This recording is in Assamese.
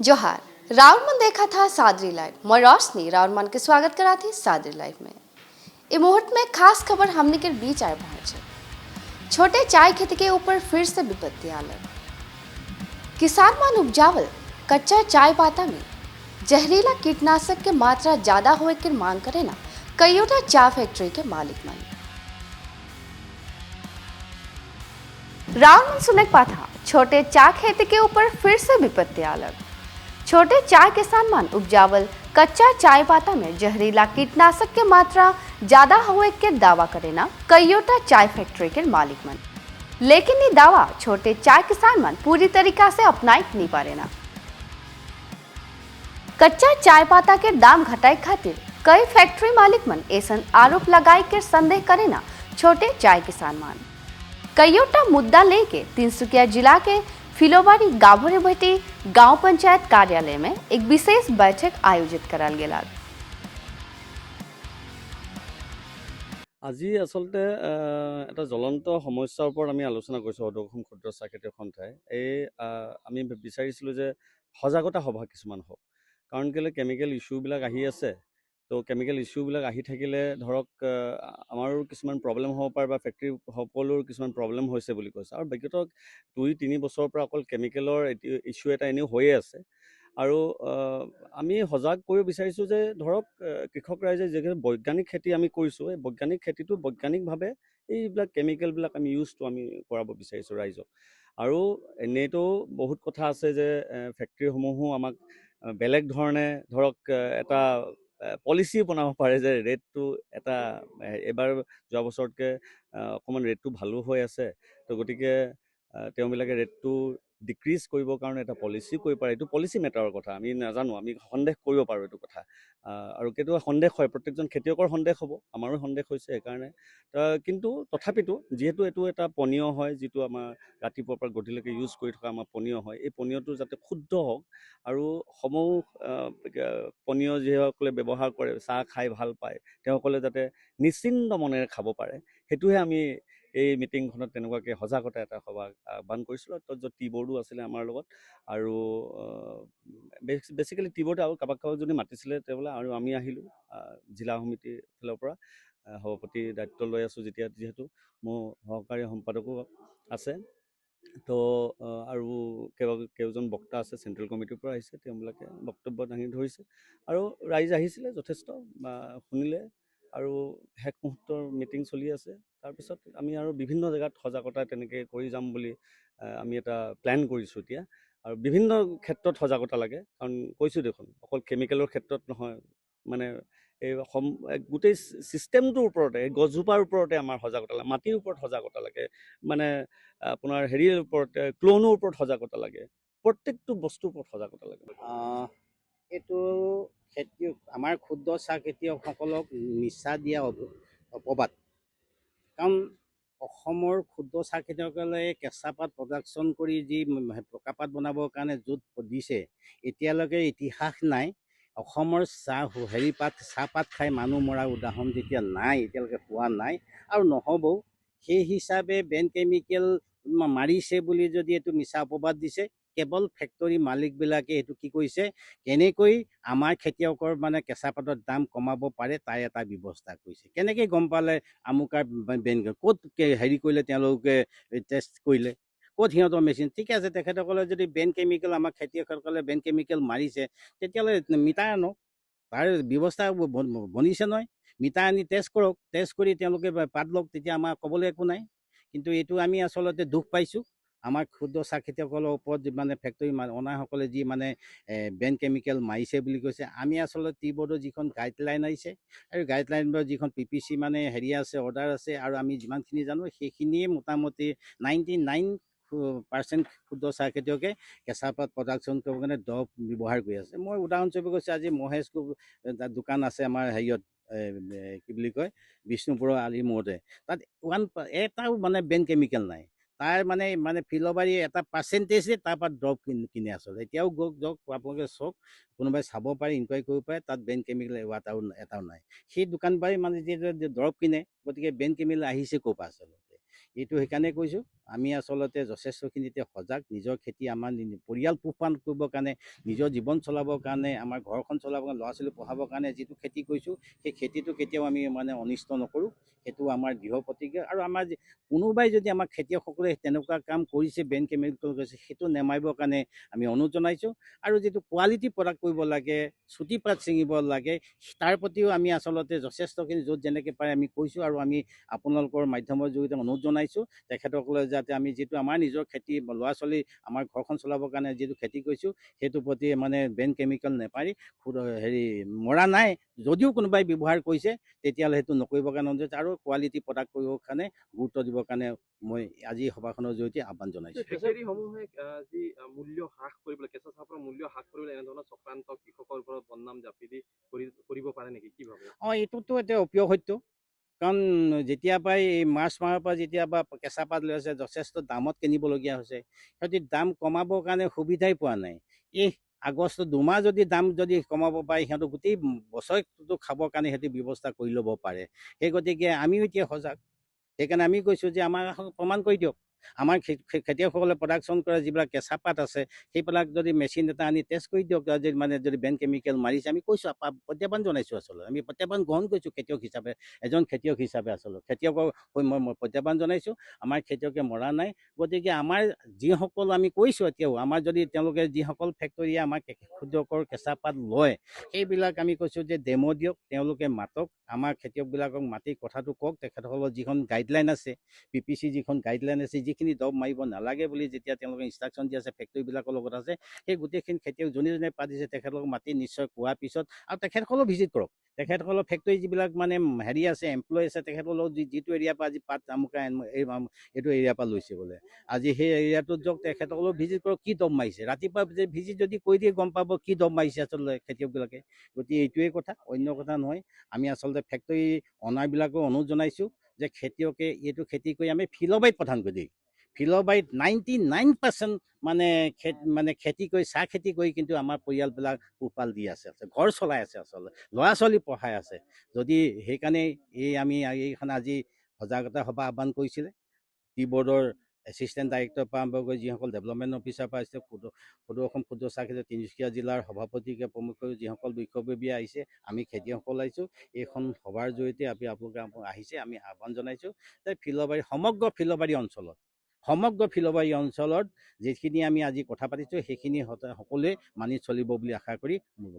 जोहार राउर मन देखा था सादरी लाइव मैं रोशनी राउर मन के स्वागत करा थी सादरी लाइव में। इस मुहूर्त में खास खबर हमने के बीच आए पहुंचे। छोटे चाय खेती के ऊपर फिर से विपत्ति आलर। किसान मान उपजावल कच्चा चाय पाता में जहरीला कीटनाशक के मात्रा ज्यादा होए के मांग करे ना कईयोटा चाय फैक्ट्री के मालिक मन। राउर मन सुने पाथा छोटे चाय खेती के ऊपर फिर से विपत्ति आलर। छोटे चाय किसान मान उपजावल कच्चा चाय पाता में जहरीला कीटनाशक के मात्रा ज्यादा हुए के दावा करे ना कईयोटा चाय फैक्ट्री के मालिक मन। लेकिन ये दावा छोटे चाय किसान मन पूरी तरीका से अपनाई नहीं पारे ना। कच्चा चाय पाता के दाम घटाए खातिर कई फैक्ट्री मालिक मन ऐसा आरोप लगाई के संदेह करे ना छोटे चाय किसान मान। कईयोटा मुद्दा लेके तिनसुकिया जिला के फिलोबारी गाभोरे भट्टी गांव पंचायत कार्यालय में एक विशेष बैठक आयोजित कराल गेला। আজি আসলতে এটা জ্বলন্ত সমস্যাৰ ওপৰত আমি আলোচনা কৰিছোঁ অদক্ষম ক্ষুদ্ৰ চাহ খেতিয়ক সন্থাই। আমি বিচাৰিছিলোঁ যে সজাগতা সভা কিছুমান হওক, কাৰণ কেলে কেমিকেল ইছ্যুবিলাক আহি আছে। তো কেমিকেল ইছ্যুবিলাক আহি থাকিলে ধৰক আমাৰো কিছুমান প্ৰব্লেম হ'ব পাৰে বা ফেক্টৰী সকলোৰ কিছুমান প্ৰব্লেম হৈছে বুলি কৈছে। আৰু বিগত 2-3 বছৰৰ পৰা অকল কেমিকেলৰ ইছ্যু এটা এনেও হৈয়ে আছে। আৰু আমি সজাগ কৰিব বিচাৰিছোঁ যে ধৰক কৃষক ৰাইজে যিহেতু বৈজ্ঞানিক খেতি আমি কৰিছোঁ, এই বৈজ্ঞানিক খেতিটো বৈজ্ঞানিকভাৱে এইবিলাক কেমিকেলবিলাক আমি কৰাব বিচাৰিছোঁ ৰাইজক। আৰু এনেইতো বহুত কথা আছে যে ফেক্টৰীসমূহো আমাক বেলেগ ধৰণে ধৰক এটা পলিচি বনাব পাৰে যে ৰেটটো এটা এবাৰ যোৱা বছৰতকৈ অকণমান ৰেটটো ভালো হৈ আছে। তো গতিকে তেওঁবিলাকে ৰেটটো ডিক্ৰিজ কৰিবৰ কাৰণে এটা পলিচি কৰিব পাৰে। এইটো পলিচি মেটাৰৰ কথা, আমি নাজানো, আমি সন্দেহ কৰিব পাৰোঁ এইটো কথা। আৰু কেতিয়াবা সন্দেহ হয়, প্ৰত্যেকজন খেতিয়কৰ সন্দেহ হ'ব, আমাৰো সন্দেহ হৈছে সেইকাৰণে। কিন্তু তথাপিতো যিহেতু এইটো এটা পনীয় হয়, যিটো আমাৰ ৰাতিপুৱাৰ পৰা গধূলিলৈকে ইউজ কৰি থকা আমাৰ পনীয় হয়, এই পনীয়টো যাতে শুদ্ধ হওক আৰু সমূহ পনীয় যিসকলে ব্যৱহাৰ কৰে, চাহ খাই ভাল পায়, তেওঁসকলে যাতে নিশ্চিন্ত মনেৰে খাব পাৰে, সেইটোহে আমি এই মিটিংখনত তেনেকুৱাকৈ সজাগতা এটা সভা আহ্বান কৰিছিলোঁ। য'ত টি বৰ্ডো আছিলে আমাৰ লগত, আৰু বেচিকেলি টি বৰ্ড আৰু কাৰোবাক যদি মাতিছিলে তেওঁবিলাক, আৰু আমি আহিলোঁ জিলা সমিতিৰ ফালৰ পৰা সভাপতি দায়িত্ব লৈ আছোঁ যিহেতু মোৰ সহকাৰী সম্পাদকো আছে। তো আৰু কেইজন বক্তা আছে, চেণ্ট্ৰেল কমিটিৰ পৰা আহিছে, তেওঁবিলাকে বক্তব্য দাঙি ধৰিছে আৰু ৰাইজ আহিছিলে, যথেষ্ট শুনিলে। আৰু শেষ মুহূৰ্তৰ মিটিং চলি আছে। তাৰপিছত আমি আৰু বিভিন্ন জেগাত সজাগতা তেনেকৈ কৰি যাম বুলি আমি এটা প্লেন কৰিছোঁ এতিয়া। আৰু বিভিন্ন ক্ষেত্ৰত সজাগতা লাগে, কাৰণ কৈছোঁ দেখোন অকল কেমিকেলৰ ক্ষেত্ৰত নহয়, মানে এই গোটেই ছিষ্টেমটোৰ ওপৰতে, গছজোপাৰ ওপৰতে আমাৰ সজাগতা লাগে, মাটিৰ ওপৰত সজাগতা লাগে, মানে আপোনাৰ হেৰিৰ ওপৰত, ক্লোনৰ ওপৰত সজাগতা লাগে, প্ৰত্যেকটো বস্তুৰ ওপৰত সজাগতা লাগে। এইটো খেতিয়ক, আমাৰ ক্ষুদ্ৰ চাহ খেতিয়কসকলক নিচা দিয়া অপবাদ। কাৰণ অসমৰ ক্ষুদ্ৰ চাহ খেতিয়কসকলে কেঁচা পাত প্ৰডাকশ্যন কৰি যি পকাপাত বনাবৰ কাৰণে য'ত দিছে, এতিয়ালৈকে ইতিহাস নাই অসমৰ চাহপাত খাই মানুহ মৰাৰ উদাহৰণ যেতিয়া নাই, এতিয়ালৈকে হোৱা নাই আৰু নহ'বও। সেই হিচাপে বেন কেমিকেল মাৰিছে বুলি যদি এইটো মিছা অপবাদ দিছে, কেৱল ফেক্টৰী মালিকবিলাকে এইটো কি কৰিছে, কেনেকৈ আমাৰ খেতিয়কৰ মানে কেঁচা পাতৰ দাম কমাব পাৰে তাৰ এটা ব্যৱস্থা কৰিছে। কেনেকৈ গম পালে আমুকাৰ বেন, ক'ত হেৰি কৰিলে তেওঁলোকে টেষ্ট কৰিলে, ক'ত সিহঁতৰ মেচিন, ঠিক আছে, তেখেতসকলে যদি বেন কেমিকেল আমাৰ খেতিয়কসকলে বেন কেমিকেল মাৰিছে, তেতিয়াহ'লে মিটাৰ আনক, তাৰ ব্যৱস্থা বনিছে নহয়, মিটাৰ আনি টেষ্ট কৰক, টেষ্ট কৰি তেওঁলোকে পাত লওক, তেতিয়া আমাৰ ক'বলৈ একো নাই। কিন্তু এইটো আমি আচলতে দুখ পাইছোঁ, আমাৰ ক্ষুদ্ৰ চাহ খেতিয়কসকলৰ ওপৰত মানে ফেক্টৰী অনাৰসকলে যি মানে বেন কেমিকেল মাৰিছে বুলি কৈছে। আমি আচলতে টি বৰ্ডৰ যিখন গাইডলাইন আহিছে, আৰু গাইডলাইনৰ যিখন PPC মানে হেৰি আছে, অৰ্ডাৰ আছে, আৰু আমি যিমানখিনি জানো সেইখিনিয়ে মোটামুটি 99% ক্ষুদ্ৰ চাহ খেতিয়কে কেঁচা পাত প্ৰডাকশ্যন কৰিবৰ কাৰণে দৰৱ ব্যৱহাৰ কৰি আছে। মই উদাহৰণস্বৰূপে কৈছোঁ, আজি মহেশ দোকান আছে আমাৰ হেৰিয়ত, কি বুলি কয়, বিষ্ণুপুৰৰ আলি মূৰতে, তাত এটাও মানে বেন কেমিকেল নাই। তাৰ মানে ফিলবাৰী এটা পাৰ্চেণ্টেজে তাৰপৰা দৰৱ কিনে আচলতে। এতিয়াও যাওক আপোনালোকে চাওক, কোনোবাই চাব পাৰে, ইনকুৱাৰী কৰিব পাৰে, তাত বেন কেমিকেল এটাও নাই। সেই দোকানবাৰী মানে যিহেতু দৰৱ কিনে, গতিকে বেন কেমিকেল আহিছে ক'ৰ পৰা আচলতে। এইটো সেইকাৰণে কৈছোঁ আমি আচলতে যথেষ্টখিনিতে সজাগ। নিজৰ খেতি আমাৰ পৰিয়াল পোহপাল কৰিবৰ কাৰণে, নিজৰ জীৱন চলাবৰ কাৰণে, আমাৰ ঘৰখন চলাবৰ কাৰণে, ল'ৰা ছোৱালী পঢ়াবৰ কাৰণে যিটো খেতি কৰিছোঁ সেই খেতিটো কেতিয়াও আমি মানে অনিষ্ট নকৰোঁ। সেইটো আমাৰ দৃঢ় প্ৰতিজ্ঞা। আৰু আমাৰ কোনোবাই যদি আমাৰ খেতিয়কসকলে তেনেকুৱা কাম কৰিছে, বেন কেমিকেল কৰিছে, সেইটো নেমাৰিবৰ কাৰণে আমি অনুৰোধ জনাইছোঁ। আৰু যিটো কোৱালিটি প্ৰডাক্ট কৰিব লাগে, চুটি পাত ছিঙিব লাগে, তাৰ প্ৰতিও আমি আচলতে যথেষ্টখিনি য'ত যেনেকৈ পাৰে আমি কৈছোঁ। আৰু আমি আপোনালোকৰ মাধ্যমৰ জৰিয়তে অনুৰোধ জনাইছোঁ তেখেতসকলে যাতে আমি যিটো আমাৰ নিজৰ খেতি, ল'ৰা ছোৱালী, আমাৰ ঘৰখন চলাবৰ কাৰণে যিটো খেতি কৰিছোঁ সেইটোৰ প্ৰতি মানে বেন কেমিকেল নেপাৰি মৰা নাই, যদিও কোনোবাই ব্যৱহাৰ কৰিছে তেতিয়াহ'লে সেইটো নকৰিবৰ কাৰণে অনুৰোধ, আৰু কোৱালিটি প্ৰডাক্ট কৰিবৰ কাৰণে গুৰুত্ব দিবৰ কাৰণে মই আজি সভাখনৰ জৰিয়তে আহ্বান জনাইছোঁ। ফেক্টৰীসমূহে যি মূল্য হ্ৰাস কৰিবলৈ, কেঁচা চাহপাতৰ মূল্য হ্ৰাস কৰিবলৈ এনেধৰণৰ চক্ৰান্ত কৃষকৰ ওপৰত বদনাম জাপি দি কৰিব পাৰে নেকি, কি ভাবে? এইটোতো এতিয়া অপ্ৰিয় সত্য। কাৰণ যেতিয়াৰ পৰাই এই মাৰ্চ মাহৰ পৰা যেতিয়াৰ পৰা কেঁচা পাত লৈ আছে যথেষ্ট দামত কিনিবলগীয়া হৈছে। সিহঁতি দাম কমাবৰ কাৰণে সুবিধাই পোৱা নাই। এই আগষ্ট 2 মাহ যদি দাম যদি কমাব পাৰে, সিহঁতক গোটেই বছৰটো খাবৰ কাৰণে সিহঁতি ব্যৱস্থা কৰি ল'ব পাৰে। সেই গতিকে আমিও এতিয়া সজাগ। সেইকাৰণে আমি কৈছোঁ যে আমাৰ প্ৰমাণ কৰি দিয়ক। আমাৰ খেতিয়কসকলে প্ৰডাকশ্যন কৰা যিবিলাক কেঁচা পাত আছে সেইবিলাক যদি মেচিন এটা আনি টেষ্ট কৰি দিয়ক, যদি বেন কেমিকেল মাৰিছে। আমি কৈছোঁ, প্ৰত্যাহ্বান জনাইছোঁ। আচলতে আমি প্ৰত্যাহ্বান গ্ৰহণ কৰিছোঁ খেতিয়ক হিচাপে, এজন খেতিয়ক হিচাপে আচলতে খেতিয়কৰ হৈ মই প্ৰত্যাহ্বান জনাইছোঁ। আমাৰ খেতিয়কে মৰা নাই। গতিকে আমাৰ যিসকল আমি কৈছোঁ এতিয়াও, আমাৰ যদি তেওঁলোকে যিসকল ফেক্টৰীয়ে আমাৰ খেতিয়কৰ কেঁচা পাত লয় সেইবিলাক আমি কৈছোঁ যে ডেমো দিয়ক, তেওঁলোকে মাতক, আমাৰ খেতিয়কবিলাকক মাতি কথাটো কওক। তেখেতসকলৰ যিখন গাইডলাইন আছে, PPC যিখন গাইডলাইন আছে, যিখিনি দৰৱ মাৰিব নালাগে বুলি যেতিয়া তেওঁলোকে ইনষ্ট্ৰাকশ্যন দি আছে ফেক্টৰীবিলাকৰ লগত আছে, সেই গোটেইখিনি খেতিয়ক যোনে যোনে পাতিছে তেখেতলোকক মাতি নিশ্চয় কোৱাৰ পিছত, আৰু তেখেতসকলেও ভিজিট কৰক। তেখেতসকলৰ ফেক্টৰী যিবিলাক মানে আছে, এমপ্লয় আছে, তেখেতসকলেও যিটো এৰিয়াৰ পৰা আজি পাত আমুকা এইটো এৰিয়াৰ পৰা লৈছে বোলে, আজি সেই এৰিয়াটোত যাওক, তেখেতসকলেও ভিজিট কৰক, কি দৰৱ মাৰিছে। ৰাতিপুৱা ভিজিট যদি কৰি দিয়ে গম পাব কি দৰৱ মাৰিছে আচলতে খেতিয়কবিলাকে। গতিকে এইটোৱে কথা, অন্য কথা নহয়। আমি আচলতে ফেক্টৰী অনাৰবিলাকো অনুৰোধ জনাইছোঁ যে খেতিয়কে এইটো খেতি কৰি আমি ফিলবাৰীত প্ৰধান কৰি দিম। ফিলবাৰীত 99% মানে খেতি কৰি, চাহ খেতি কৰি কিন্তু আমাৰ পৰিয়ালবিলাক পোহপাল দি আছে, ঘৰ চলাই আছে, আচলতে ল'ৰা ছোৱালী পঢ়াই আছে। যদি সেইকাৰণে আমি এইখন আজি সজাগতা সভা আহ্বান কৰিছিলে। টি বৰ্ডৰ এছিষ্টেণ্ট ডাইৰেক্টৰ পৰা আৰম্ভ কৰি যিসকল ডেভেলপমেণ্ট অফিচাৰ পৰা আহিছে, সদৌ অসম ক্ষুদ্ৰ চাহ খেতি তিনিচুকীয়া জিলাৰ সভাপতিকে প্ৰমুখ কৰি যিসকল বিষয়ববী আহিছে, আমি খেতিয়কসকল আহিছোঁ। এইখন সভাৰ জৰিয়তে আপোনালোকে আহিছে, আমি আহ্বান জনাইছোঁ যে সমগ্ৰ ফিলবাৰী অঞ্চলত যিখিনি আমি আজি কথা পাতিছোঁ সেইখিনি সকলোৱে মানি চলিব বুলি আশা কৰি মোৰ